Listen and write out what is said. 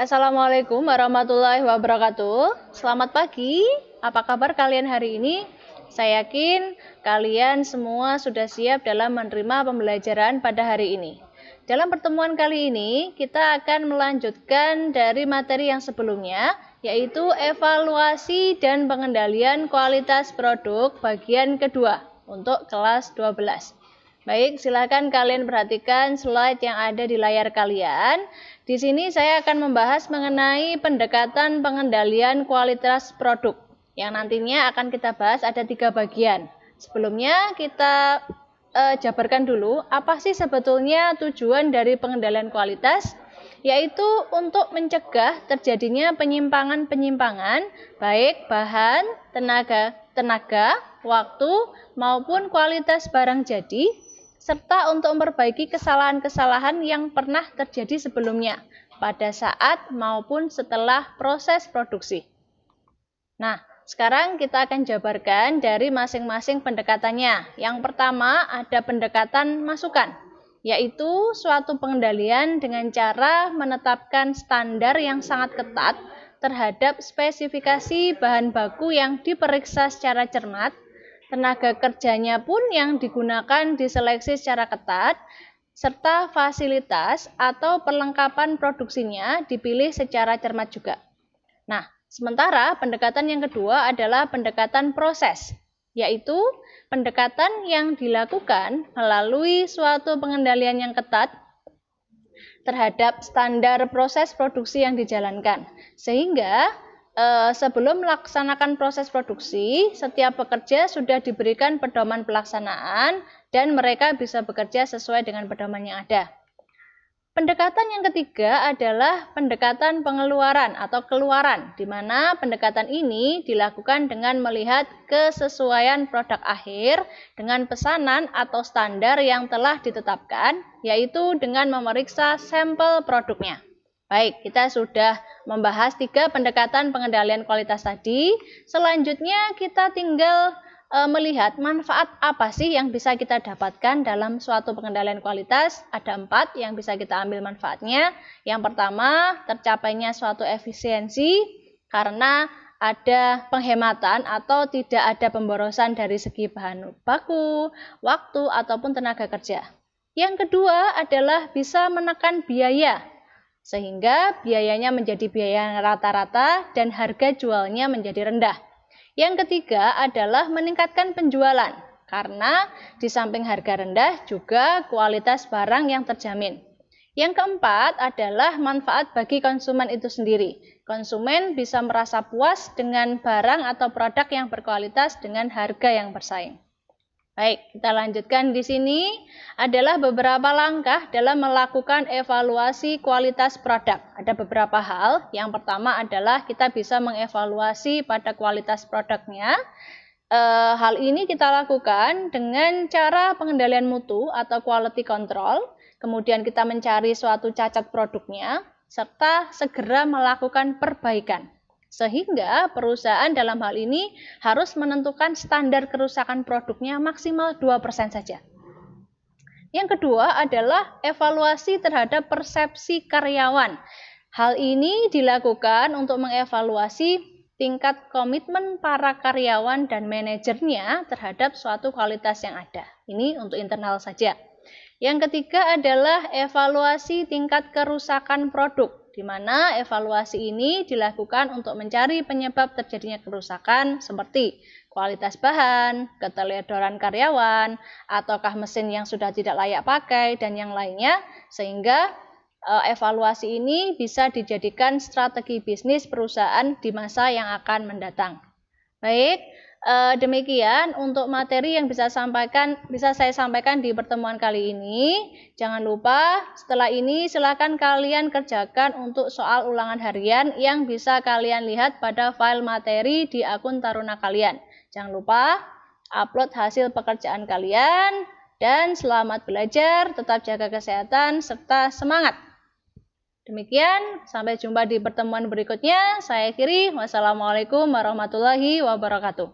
Assalamualaikum warahmatullahi wabarakatuh. Selamat pagi, apa kabar kalian hari ini? Saya yakin kalian semua sudah siap dalam menerima pembelajaran pada hari ini. Dalam pertemuan kali ini, kita akan melanjutkan dari materi yang sebelumnya, yaitu evaluasi dan pengendalian kualitas produk bagian kedua untuk kelas 12. Baik, silakan kalian perhatikan slide yang ada di layar kalian. Di sini saya akan membahas mengenai pendekatan pengendalian kualitas produk yang nantinya akan kita bahas ada 3 bagian. Sebelumnya kita jabarkan dulu apa sih sebetulnya tujuan dari pengendalian kualitas, yaitu untuk mencegah terjadinya penyimpangan-penyimpangan baik bahan, tenaga, waktu maupun kualitas barang jadi, serta untuk memperbaiki kesalahan-kesalahan yang pernah terjadi sebelumnya pada saat maupun setelah proses produksi. Nah, sekarang kita akan jabarkan dari masing-masing pendekatannya. Yang pertama ada pendekatan masukan, yaitu suatu pengendalian dengan cara menetapkan standar yang sangat ketat terhadap spesifikasi bahan baku yang diperiksa secara cermat, tenaga kerjanya pun yang digunakan diseleksi secara ketat, serta fasilitas atau perlengkapan produksinya dipilih secara cermat juga. Nah, sementara pendekatan yang kedua adalah pendekatan proses, yaitu pendekatan yang dilakukan melalui suatu pengendalian yang ketat terhadap standar proses produksi yang dijalankan, sehingga sebelum melaksanakan proses produksi, setiap pekerja sudah diberikan pedoman pelaksanaan dan mereka bisa bekerja sesuai dengan pedoman yang ada. Pendekatan yang ketiga adalah pendekatan pengeluaran atau keluaran, di mana pendekatan ini dilakukan dengan melihat kesesuaian produk akhir dengan pesanan atau standar yang telah ditetapkan, yaitu dengan memeriksa sampel produknya. Baik, kita sudah membahas 3 pendekatan pengendalian kualitas tadi. Selanjutnya kita tinggal melihat manfaat apa sih yang bisa kita dapatkan dalam suatu pengendalian kualitas. Ada 4 yang bisa kita ambil manfaatnya. Yang pertama, tercapainya suatu efisiensi karena ada penghematan atau tidak ada pemborosan dari segi bahan baku, waktu, ataupun tenaga kerja. Yang kedua adalah bisa menekan biaya, sehingga biayanya menjadi biaya rata-rata dan harga jualnya menjadi rendah. Yang ketiga adalah meningkatkan penjualan, karena di samping harga rendah juga kualitas barang yang terjamin. Yang keempat adalah manfaat bagi konsumen itu sendiri. Konsumen bisa merasa puas dengan barang atau produk yang berkualitas dengan harga yang bersaing. Baik, kita lanjutkan di sini adalah beberapa langkah dalam melakukan evaluasi kualitas produk. Ada beberapa hal. Yang pertama adalah kita bisa mengevaluasi pada kualitas produknya. Hal ini kita lakukan dengan cara pengendalian mutu atau quality control. Kemudian kita mencari suatu cacat produknya, serta segera melakukan perbaikan. Sehingga perusahaan dalam hal ini harus menentukan standar kerusakan produknya maksimal 2% saja. Yang kedua adalah evaluasi terhadap persepsi karyawan. Hal ini dilakukan untuk mengevaluasi tingkat komitmen para karyawan dan manajernya terhadap suatu kualitas yang ada. Ini untuk internal saja. Yang ketiga adalah evaluasi tingkat kerusakan produk, di mana evaluasi ini dilakukan untuk mencari penyebab terjadinya kerusakan seperti kualitas bahan, keteledoran karyawan, ataukah mesin yang sudah tidak layak pakai, dan yang lainnya, sehingga evaluasi ini bisa dijadikan strategi bisnis perusahaan di masa yang akan mendatang. Baik, demikian untuk materi yang bisa saya sampaikan di pertemuan kali ini. Jangan lupa setelah ini silakan kalian kerjakan untuk soal ulangan harian yang bisa kalian lihat pada file materi di akun Taruna kalian. Jangan lupa upload hasil pekerjaan kalian dan selamat belajar, tetap jaga kesehatan serta semangat. Demikian, sampai jumpa di pertemuan berikutnya. Saya akhiri. Wassalamualaikum warahmatullahi wabarakatuh.